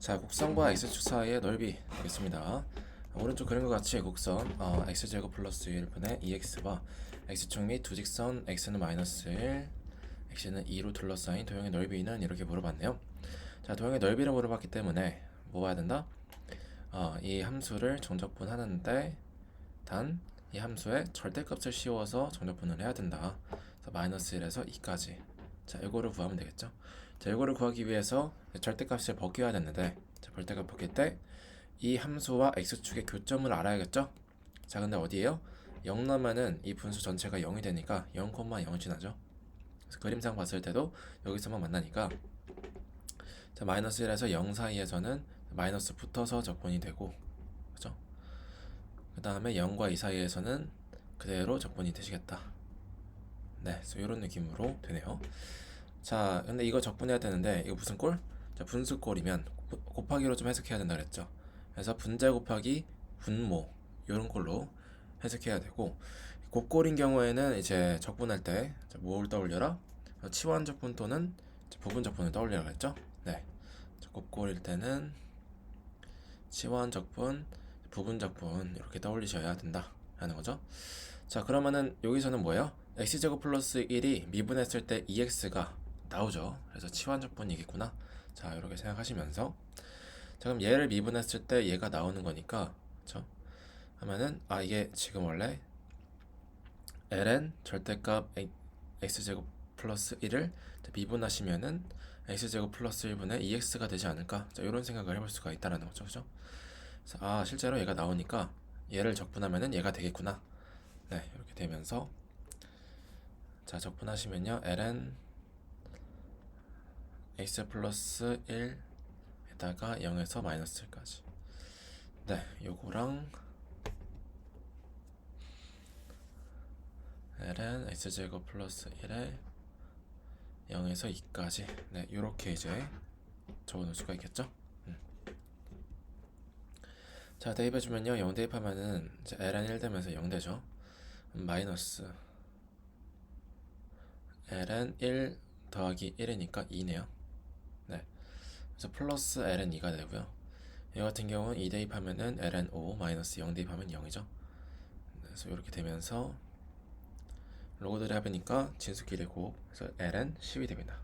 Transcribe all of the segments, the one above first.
자, 곡선과 x축 사이의 넓이 되겠습니다. 오른쪽 그림과 같이 곡선 x제곱 플러스 1분의 2x와 x축 및 두 직선 x는 마이너스 1, x는 2로 둘러싸인 도형의 넓이는 이렇게 물어봤네요. 자, 도형의 넓이를 물어봤기 때문에 뭐 봐야 된다? 이 함수를 정적분하는데 단 이 함수의 절대값을 씌워서 정적분을 해야 된다. 그래서 마이너스 1에서 2까지. 자, 이거를 구하면 되겠죠. 자, 이거를 구하기 위해서 절대값을 벗겨야 되는데, 자, 절대값 벗길 때 이 함수와 x축의 교점을 알아야겠죠. 자, 근데 어디에요? 0 나면은 이 분수 전체가 0이 되니까 0,0이 지나죠. 그래서 그림상 봤을 때도 여기서만 만나니까, 자, 마이너스 1에서 0 사이에서는 마이너스 붙어서 적분이 되고, 그죠? 그 다음에 0과 2 사이에서는 그대로 적분이 되시겠다. 네, 그래서 이런 느낌으로 되네요. 자, 근데 이거 적분해야 되는데 이거 무슨 꼴? 자, 분수꼴이면 곱하기로 좀 해석해야 된다 그랬죠. 그래서 분자 곱하기 분모 이런 꼴로 해석해야 되고, 곱꼴인 경우에는 이제 적분할 때 뭘 떠올려라? 치환 적분 또는 부분 적분을 떠올리라 그랬죠. 네, 곱꼴일 때는 치환 적분, 부분 적분 이렇게 떠올리셔야 된다 라는 거죠. 자, 그러면은 여기서는 뭐예요? x제곱 플러스 1이 미분했을 때 2x가 나오죠. 그래서 치환 적분이겠구나. 자, 이렇게 생각하시면서, 자, 그럼 얘를 미분했을 때 얘가 나오는 거니까, 그쵸? 하면은 이게 지금 원래 ln 절대값 x제곱 플러스 1을 미분하시면은 x제곱 플러스 1분의 2x가 되지 않을까? 자, 이런 생각을 해볼 수가 있다라는 거죠. 그죠? 그래서 실제로 얘가 나오니까 얘를 적분하면은 얘가 되겠구나. 네, 이렇게 되면서, 자, 적분하시면요, ln x 플러스 1에다가 0에서 마이너스 1까지. 네, 요거랑 ln x제곱 플러스 1에 0에서 2까지. 네, 요렇게 이제 적어놓을 수가 있겠죠. 자, 대입해주면요, 0 대입하면은 이제 ln 1 되면서 0 되죠. 마이너스 ln 1 더하기 1이니까 2네요. 네, 그래서 플러스 ln 2가 되고요. 이 같은 경우는 2 대입하면은 ln 5 마이너스 0 대입하면 0이죠. 그래서 이렇게 되면서 로고들이 합이니까 진수끼리 곱, 그래서 ln 10이 됩니다.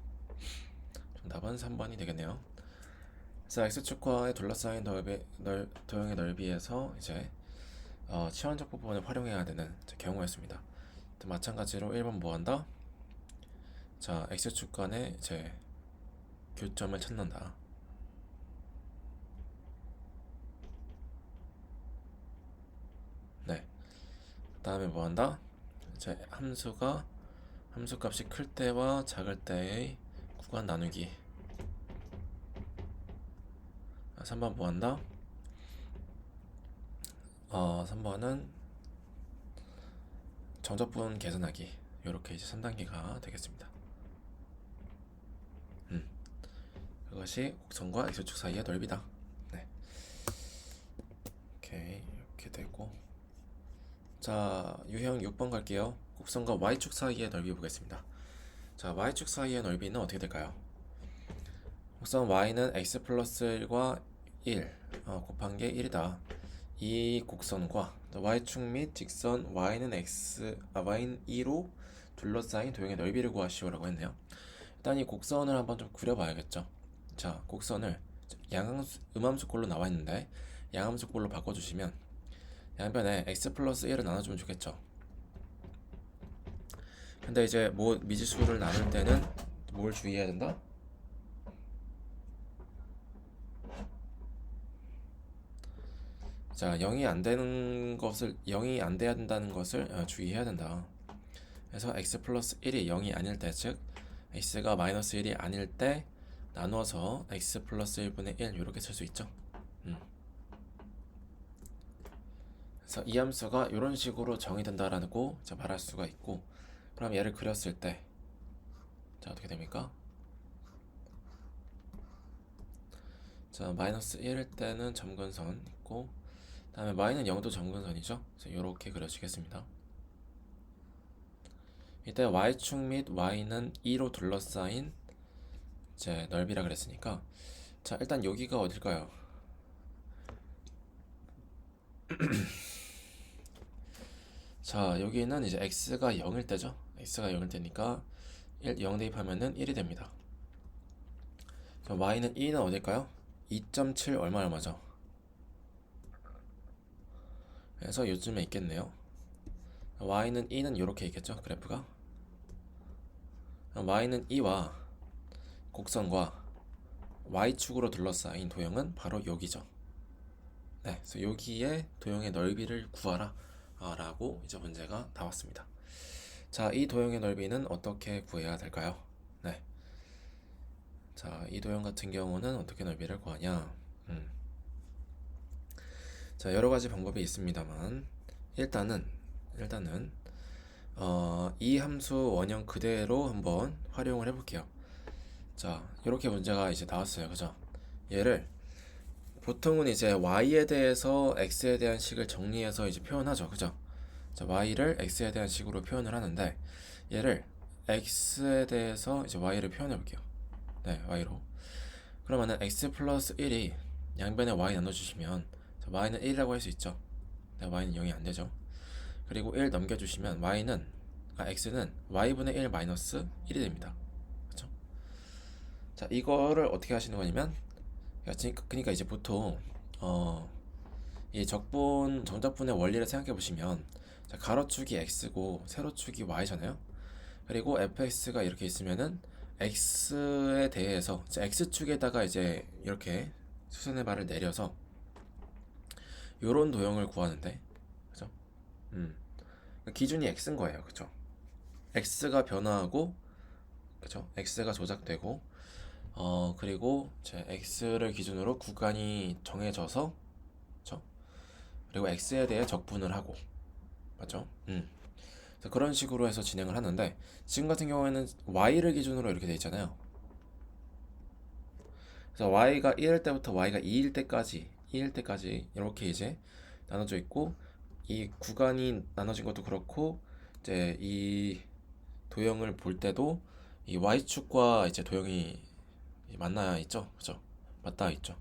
정답은 3번이 되겠네요. 그래서 x축과의 둘러싸인 도형의 넓이에서 이제 치환적 부분을 활용해야 되는 경우였습니다. 마찬가지로 1번 뭐한다? 자, x축 간의 이제 교점을 찾는다. 네. 그 다음에 뭐한다? 이제 함수값이 클 때와 작을 때의 구간 나누기. 3번 뭐한다? 3번은 정적분 계산하기. 이렇게 이제 3단계가 되겠습니다. 그것이 곡선과 x축 사이의 넓이다. 네. 오케이, 이렇게 되고, 자, 유형 6번 갈게요. 곡선과 y축 사이의 넓이 보겠습니다. 자, y축 사이의 넓이는 어떻게 될까요? 곡선 y는 x 플러스 1과 1 곱한 게 1이다. 이 곡선과 y축 및 직선 y는 y는 2로 둘러싸인 도형의 넓이를 구하시오라고 했네요. 일단 이 곡선을 한번 좀 그려봐야겠죠. 자, 곡선을 음함수꼴로 나와 있는데 양함수꼴로 바꿔주시면 양변에 x 플러스 1을 나눠주면 좋겠죠. 근데 이제 미지수를 나눌 때는 뭘 주의해야 된다? 자, 0이 안 돼야 된다는 것을 주의해야 된다. 그래서 x 플러스 1이 0이 아닐 때, 즉 x가 마이너스 1이 아닐 때 나누어서 x 플러스 1분의 1 이렇게 쓸 수 있죠. 그래서 이 함수가 이런 식으로 정의된다라고 말할 수가 있고, 그럼 얘를 그렸을 때, 자, 어떻게 됩니까? 자, 마이너스 1일 때는 점근선 있고, 다음에 y는 0도 점근선이죠. 그래서 이렇게 그려지겠습니다. 이때 y축 및 y는 2로 둘러싸인 이제 넓이라 그랬으니까 자, 일단 여기가 어딜까요? 자, 여기는 이제 x가 0일 때죠. x가 0일 때니까 0 대입하면은 1이 됩니다. 자, y는 2는 어딜까요? 2.7 얼마죠? 그래서 요즘에 있겠네요. y는 2는 이렇게 있겠죠, 그래프가. y는 2와 곡선과 y축으로 둘러싸인 도형은 바로 여기죠. 네, 그래서 여기에 도형의 넓이를 구하라 라고 이제 문제가 나왔습니다. 자, 이 도형의 넓이는 어떻게 구해야 될까요? 네, 자, 이 도형 같은 경우는 어떻게 넓이를 구하냐? 자, 여러 가지 방법이 있습니다만 일단은 이 함수 원형 그대로 한번 활용을 해볼게요. 자, 이렇게 문제가 이제 나왔어요, 그죠? 얘를 보통은 이제 y에 대해서 x에 대한 식을 정리해서 이제 표현하죠, 그죠? 자, y를 x에 대한 식으로 표현을 하는데 얘를 x에 대해서 이제 y를 표현해 볼게요. 네, y로. 그러면은 x 플러스 1이 양변에 y 나눠주시면 자, y는 1이라고 할 수 있죠. 네, y는 0이 안 되죠. 그리고 1 넘겨주시면 x는 y분의 1 마이너스 1이 됩니다. 그렇죠? 자, 이거를 어떻게 하시는 거냐면 그러니까 이제 보통 이 정적분의 원리를 생각해 보시면 자, 가로축이 x고 세로축이 y잖아요. 그리고 fx가 이렇게 있으면은 x에 대해서 x축에다가 이제 이렇게 수선의 발을 내려서 요런 도형을 구하는데, 그죠? 기준이 x인 거예요, 그죠? x가 변화하고, 그죠? x가 조작되고, 그리고 제 x를 기준으로 구간이 정해져서, 그죠? 그리고 x에 대해 적분을 하고, 맞죠? 그런 식으로 해서 진행을 하는데 지금 같은 경우에는 y를 기준으로 이렇게 돼 있잖아요. 그래서 y가 1일 때부터 y가 2일 때까지 이렇게 이제 나눠져 있고 이 구간이 나눠진 것도 그렇고 이제 이 도형을 볼 때도 이 y축과 이제 도형이 만나 있죠, 그죠? 맞닿아 있죠.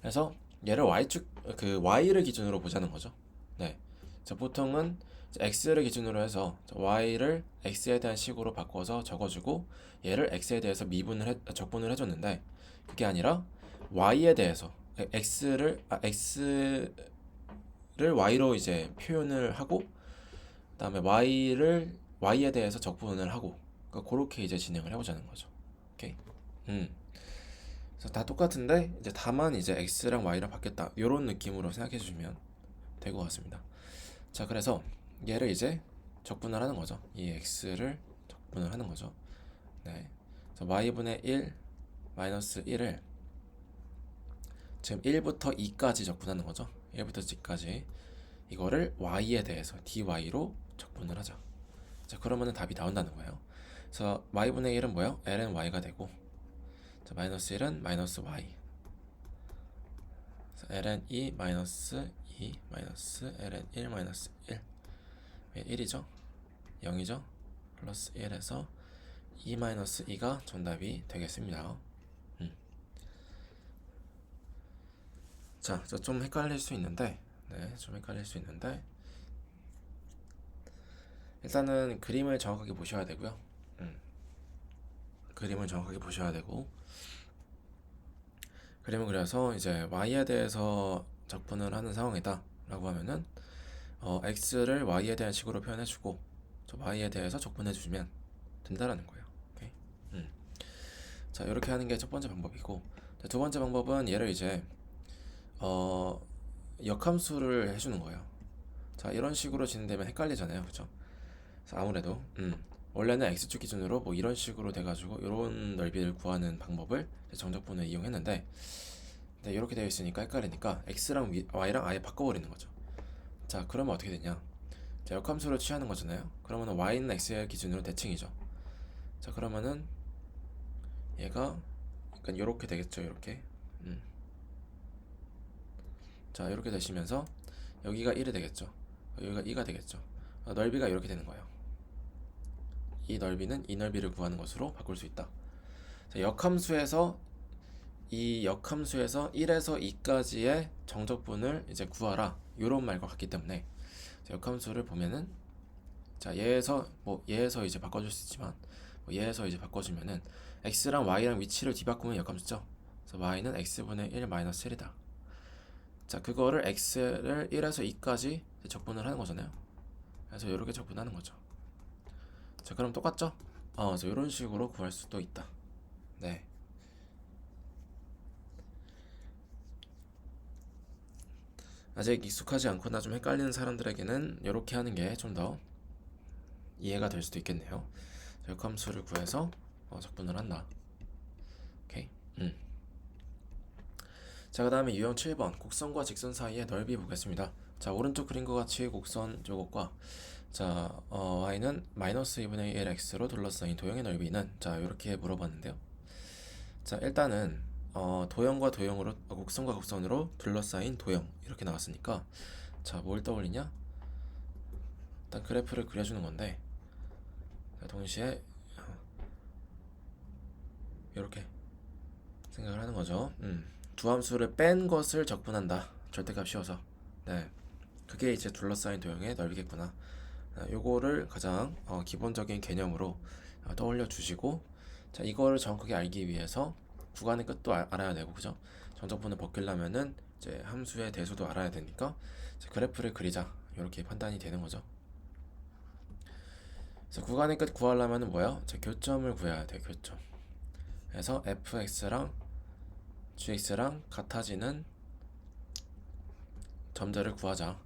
그래서 얘를 y를 기준으로 보자는 거죠. 네. 자, 보통은 x를 기준으로 해서 y를 x에 대한 식으로 바꿔서 적어주고 얘를 x에 대해서 적분을 해줬는데 그게 아니라 y에 대해서 x를 y로 이제 표현을 하고 그다음에 y에 대해서 적분을 하고 그러니까 그렇게 이제 진행을 해보자는 거죠. 오케이. 그래서 다 똑같은데 이제 다만 이제 x랑 y랑 바뀌었다 이런 느낌으로 생각해 주시면 될 것 같습니다. 자, 그래서 얘를 이제 적분을 하는 거죠. 이 x를 적분을 하는 거죠. 네. 그래서 y분의 1 마이너스 1을 지금 1부터 2까지 적분하는 거죠. 1부터 2까지 이거를 y에 대해서 dy로 적분을 하죠. 자, 그러면은 답이 나온다는 거예요. 그래서 y분의 1은 뭐예요? ln y가 되고 자, 마이너스 1은 마이너스 y ln 2 마이너스 2 마이너스 ln 1 마이너스 1 1이죠 0이죠 플러스 1에서 2 마이너스 2가 정답이 되겠습니다. 자, 좀 헷갈릴 수 있는데 일단은 그림을 정확하게 보셔야 되고요. 그림을 정확하게 보셔야 되고 그림을 그려서 이제 y에 대해서 적분을 하는 상황이다 라고 하면은 x를 y에 대한 식으로 표현해주고 y에 대해서 적분해주시면 된다라는 거예요. 오케이? 자, 이렇게 하는 게 첫 번째 방법이고 두 번째 방법은 얘를 이제 역함수를 해주는 거예요. 자, 이런 식으로 진행되면 헷갈리잖아요, 그죠? 그래서 아무래도 원래는 x축 기준으로 뭐 이런 식으로 돼가지고 이런 넓이를 구하는 방법을 정적분을 이용했는데 이렇게 되어 있으니까 헷갈리니까 x랑 y랑 아예 바꿔버리는 거죠. 자, 그러면 어떻게 되냐? 자, 역함수를 취하는 거잖아요. 그러면 y는 x의 기준으로 대칭이죠. 자, 그러면은 얘가 약간 이렇게 되겠죠, 이렇게. 자, 이렇게 되시면서 여기가 1이 되겠죠. 여기가 2가 되겠죠. 넓이가 이렇게 되는 거예요. 이 넓이는 이 넓이를 구하는 것으로 바꿀 수 있다. 자, 역함수에서 이 역함수에서 1에서 2까지의 정적분을 이제 구하라 요런 말과 같기 때문에 역함수를 보면은 자 얘에서 이제 바꿔줄 수 있지만 얘에서 이제 바꿔주면은 x랑 y랑 위치를 뒤바꾸면 역함수죠. 그래서 y는 x분의 1 마이너스 1이다. 자 그거를 x를 1에서 2까지 적분을 하는 거잖아요. 그래서 이렇게 적분하는 거죠. 자 그럼 똑같죠? 그래서 이런 식으로 구할 수도 있다. 네. 아직 익숙하지 않거나 좀 헷갈리는 사람들에게는 이렇게 하는 게 좀 더 이해가 될 수도 있겠네요. 역함수를 구해서 적분을 한다. 오케이. 자, 그 다음에 유형 7번 곡선과 직선 사이의 넓이 보겠습니다. 자, 오른쪽 그림과 같이 곡선 요것과 자, y는 마이너스 2분의 1x로 둘러싸인 도형의 넓이는 자, 이렇게 물어봤는데요. 자, 일단은 도형과 도형으로 곡선과 곡선으로 둘러싸인 도형 이렇게 나왔으니까 자, 뭘 떠올리냐? 일단 그래프를 그려주는 건데 자, 동시에 이렇게 생각을 하는 거죠. 두 함수를 뺀 것을 적분한다. 절대값 씌워서. 네, 그게 이제 둘러싸인 도형의 넓이겠구나. 요거를 가장 기본적인 개념으로 떠올려 주시고 자 이거를 정확하게 알기 위해서 구간의 끝도 알아야 되고 그죠? 정적분을 벗기려면은 이제 함수의 대수도 알아야 되니까 그래프를 그리자 이렇게 판단이 되는 거죠. 그래서 구간의 끝 구하려면은 뭐야? 교점을 구해야 돼. 교점. 그래서 fx랑 gx랑 같아지는 점들을 구하자.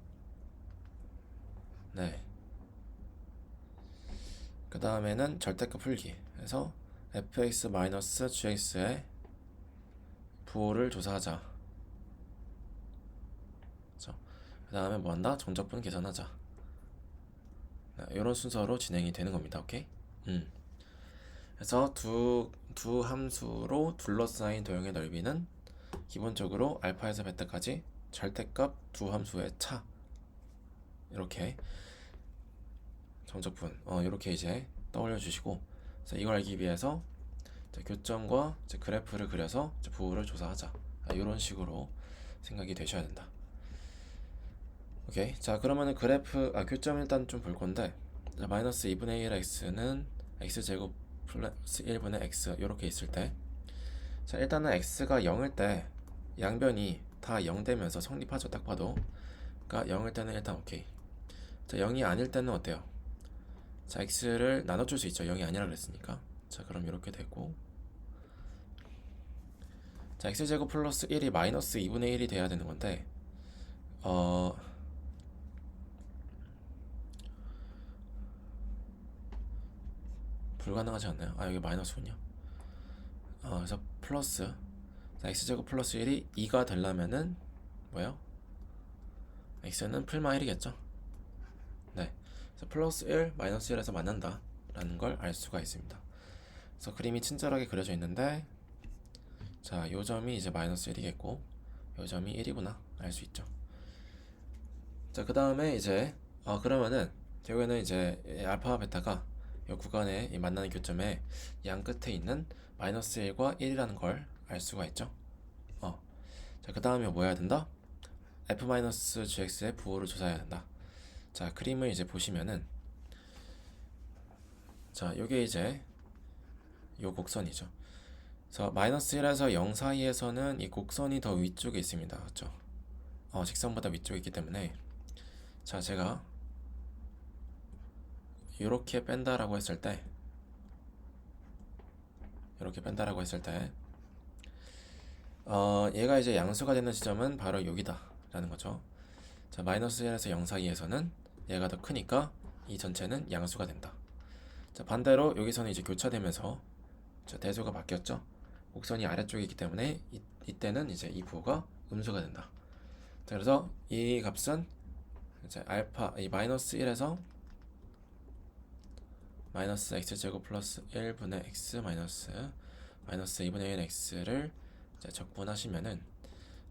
네. 그 다음에는 절대값 풀기. 그래서 fx-gx의 부호를 조사하자. 그 다음에 뭐 한다? 정적분 계산하자. 네, 이런 순서로 진행이 되는 겁니다. 오케이? 그래서 두 함수로 둘러싸인 도형의 넓이는 기본적으로 알파에서 베타까지 절대값 두 함수의 차 이렇게 정적분 이렇게 이제 떠올려 주시고 이걸 알기 위해서 교점과 그래프를 그려서 부호를 조사하자 이런 식으로 생각이 되셔야 된다. 오케이. 자 그러면은 교점 일단 좀 볼 건데 마이너스 2분의 1 x는 x제곱 플러스 1분의 x 이렇게 있을 때 자 일단은 x가 0일 때 양변이 다 0 되면서 성립하죠. 딱 봐도 그러니까 0일 때는 일단 오케이. 자 0이 아닐 때는 어때요? 자 x를 나눠줄 수 있죠. 0이 아니라 그랬으니까. 자 그럼 이렇게 되고 자 x제곱 플러스 1이 마이너스 2분의 1이 돼야 되는 건데 불가능하지 않나요? 여기 마이너스군요. 그래서 플러스 자, x제곱 플러스 1이 2가 되려면은 뭐예요? x는 풀마 1이겠죠? 네. 그래서 플러스 1, 마이너스 1에서 만난다 라는 걸 알 수가 있습니다. 그래서 그림이 친절하게 그려져 있는데 자, 요 점이 이제 마이너스 1이겠고 요 점이 1이구나 알 수 있죠. 자, 그 다음에 이제 그러면은 결국에는 이제 알파와 베타가 이 구간에 이 만나는 교점에 양 끝에 있는 마이너스 1과 1이라는 걸 알 수가 있죠. 자, 그 다음에 뭐 해야 된다? f-gx의 부호를 조사해야 된다. 자, 그림을 이제 보시면은 자, 요게 이제 요 곡선이죠. 그래서 마이너스 1에서 0 사이에서는 이 곡선이 더 위쪽에 있습니다. 그렇죠? 직선보다 위쪽에 있기 때문에 자, 제가 이렇게 뺀다라고 했을 때 얘가 이제 양수가 되는 지점은 바로 여기다 라는 거죠. 자, 마이너스 1에서 0 사이에서는 얘가 더 크니까 이 전체는 양수가 된다. 자, 반대로 여기서는 이제 교차되면서 자, 대수가 바뀌었죠. 곡선이 아래쪽에 있기 때문에 이때는 이제 이 부호가 음수가 된다. 자, 그래서 이 값은 이제 이 마이너스 1에서 마이너스 x제곱 플러스 1분의 x 마이너스 2분의 1 x를 적분하시면은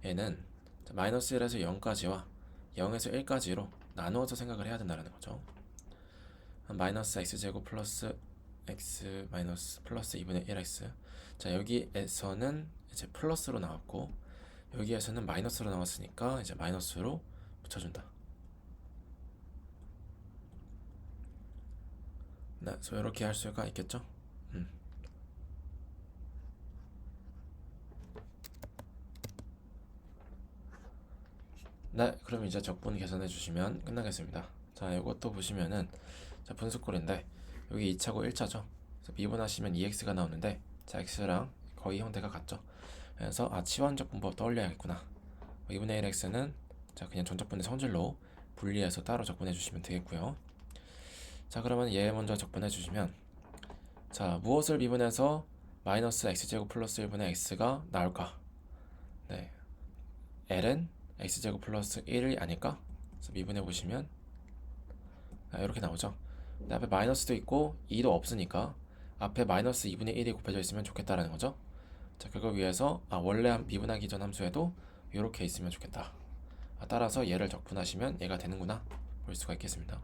얘는 마이너스 1에서 0까지와 0에서 1까지로 나누어서 생각을 해야 된다는 거죠. 마이너스 x제곱 플러스 x 마이너스 플러스 2분의 1x 자 여기에서는 이제 플러스로 나왔고 여기에서는 마이너스로 나왔으니까 이제 마이너스로 붙여준다. 네, 그래서 이렇게 할 수가 있겠죠. 음. 네, 그럼 이제 적분 계산해 주시면 끝나겠습니다. 자, 이것도 보시면은 자, 분수꼴인데 여기 2차고 1차죠. 그래서 미분하시면 2x가 나오는데 자, x랑 거의 형태가 같죠. 그래서 치환적 분법 떠올려야겠구나. 2분의 1x는 자, 그냥 전적분의 성질로 분리해서 따로 적분해 주시면 되겠고요. 자, 그러면 얘 먼저 적분해 주시면 자, 무엇을 미분해서 마이너스 x제곱 플러스 1분의 x가 나올까? 네, l은 x제곱 플러스 1이 아닐까? 그래서 미분해 보시면 이렇게 나오죠. 근데 앞에 마이너스도 있고 2도 없으니까 앞에 마이너스 2분의 1이 곱해져 있으면 좋겠다라는 거죠. 자, 그걸 위해서 원래 미분하기 전 함수에도 이렇게 있으면 좋겠다. 따라서 얘를 적분하시면 얘가 되는구나 볼 수가 있겠습니다.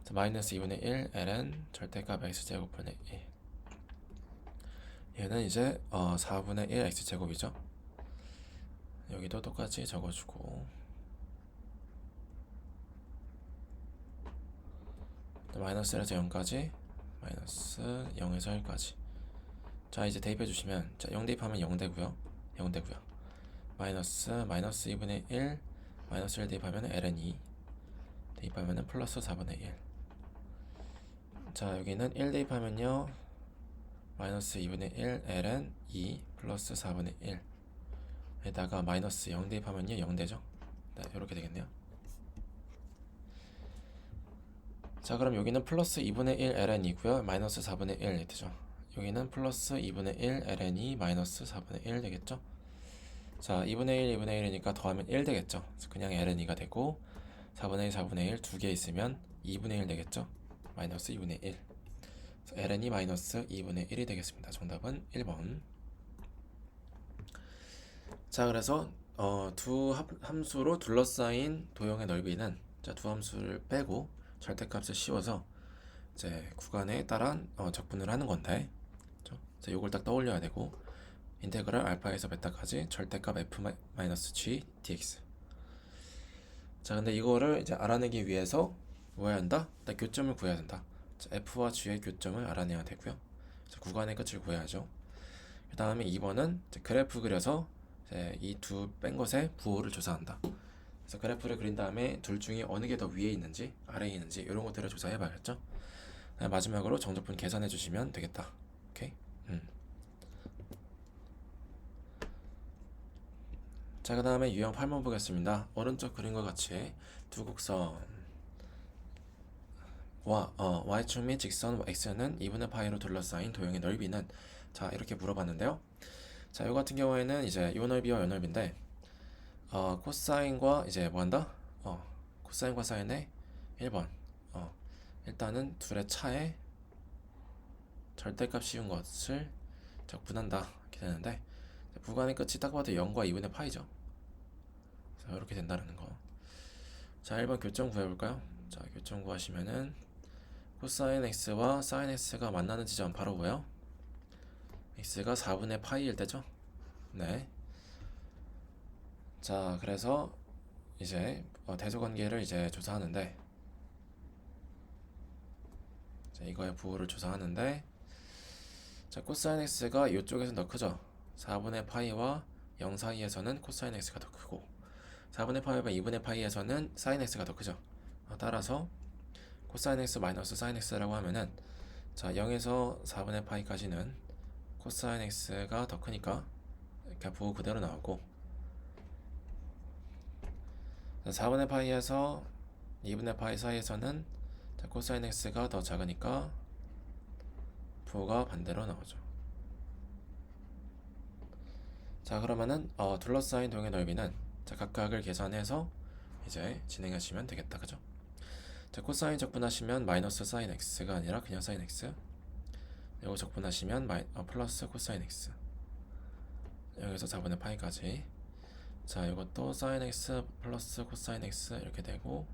자, 마이너스 2분의 1 ln 절대값 x제곱분의 1 얘는 이제 4분의 1 x제곱이죠. 여기도 똑같이 적어주고 마이너스 1에서 0까지 마이너스 0에서 1까지 자, 이제 대입해 주시면 자, 0 대입하면 0 되고요. 0 되고요. 마이너스 2분의 1 마이너스 1 대입하면 ln 2 대입하면 플러스 4분의 1 자, 여기는 1 대입하면요 마이너스 2분의 1 ln 2 플러스 4분의 1 에다가 마이너스 0 대입하면요 0 되죠. 네, 이렇게 되겠네요. 자, 그럼 여기는 플러스 2분의 1 ln 2고요 마이너스 4분의 1 되죠. 여기는 플러스 2분의 1 ln 2 마이너스 4분의 1 되겠죠. 자, 2분의 1 2분의 1이니까 더하면 1 되겠죠. 그래서 그냥 ln 2가 되고 4분의 1 4분의 1 두 개 있으면 2분의 1 되겠죠. 마이너스 2분의 1 ln 2 마이너스 2분의 1이 되겠습니다. 정답은 1번. 자, 그래서 두 함수로 둘러싸인 도형의 넓이는 자, 두 함수를 빼고 절대값을 씌워서 이제 구간에 따라 적분을 하는 건데, 그렇죠? 이걸 딱 떠올려야 되고 인테그랄 알파에서 베타까지 절대값 f-g dx. 자, 근데 이거를 이제 알아내기 위해서 뭐 해야 한다? 일단 교점을 구해야 된다. 자, f와 g의 교점을 알아내야 되고요. 자, 구간의 끝을 구해야죠. 그 다음에 2번은 그래프 그려서 이 두 뺀 것의 부호를 조사한다. 그래서 그래프를 그린 다음에 둘 중에 어느 게 더 위에 있는지 아래에 있는지 이런 것들을 조사해 봐야겠죠. 마지막으로 정적분 계산해 주시면 되겠다. 오케이. 자, 그 다음에 유형 8번 보겠습니다. 오른쪽 그림과 같이 두 곡선과 y축 및 직선 x는 2분의 파이로 둘러싸인 도형의 넓이는 자, 이렇게 물어봤는데요. 자, 이 같은 경우에는 이제 요 넓이와 요 넓인데 코사인과 이제 뭐 한다? 코사인과 사인의 1번 일단은 둘의 차에 절대값 씌운 것을 적분한다 이렇게 되는데 구간의 끝이 딱 봐도 0과 2분의 파이죠. 자, 이렇게 된다는 거. 자, 1번 교점 구해볼까요? 자, 교점 구하시면은 코사인 x와 사인 x가 만나는 지점 바로 뭐예요? x가 4분의 파이일 때죠? 네. 자, 그래서 이제 대소관계를 이제 조사하는데 자, 이거의 부호를 조사하는데 자, 코사인 x가 이쪽에서 더 크죠? 4분의 파이와 0 사이에서는 코사인 x가 더 크고 4분의 파이와 2분의 파이에서는 사인 x가 더 크죠. 따라서 코사인 x 마이너스 사인 x라고 하면은 자, 0에서 4분의 파이까지는 코사인 x가 더 크니까 이렇게 부호 그대로 나오고 4분의 파이에서 2분의 파이 사이에서는 자, 코사인 x가 더 작으니까 부호가 반대로 나오죠. 자, 그러면은 둘러싸인 도형의 넓이는 자, 각각을 계산해서 이제 진행하시면 되겠다. 그죠? 자, 코사인 적분하시면 마이너스 사인 x가 아니라 그냥 사인 x. 이거 적분하시면 플러스 코사인 x. 여기서 4분의 파이까지. 자, 이것도 사인 x 플러스 코사인 x 이렇게 되고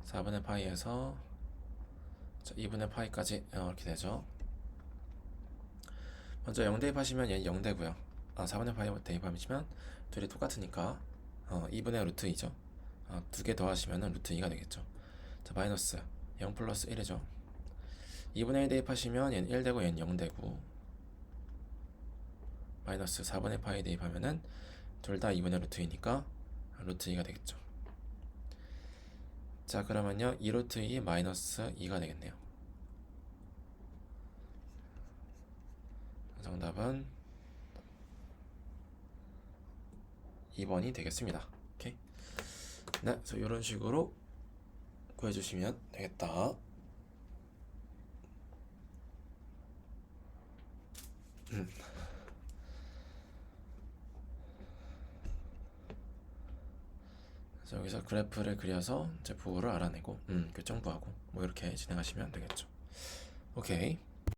4분의 파이에서 자, 2분의 파이까지 이렇게 되죠. 먼저 0 대입하시면 얘는 0 되고요. 4분의 파이 대입하시면 둘이 똑같으니까 2분의 루트 2죠. 두 개 더하시면 루트 2가 되겠죠. 자, 마이너스 0 플러스 1이죠. 2분의 1 대입하시면 얘는 1 되고 얘는 0 되고, 마이너스 4분의 파이 대입하면은 둘 다 2분의 루트 2니까 루트 2가 되겠죠. 자, 그러면요 2 루트 2 마이너스 2가 되겠네요. 정답은 2번이 되겠습니다. 오케이. 네, 그래서 이런 식으로 구해주시면 되겠다. 그래서 여기서 그래프를 그려서 제 부호를 알아내고 교정부하고 뭐 이렇게 진행하시면 되겠죠. 오케이.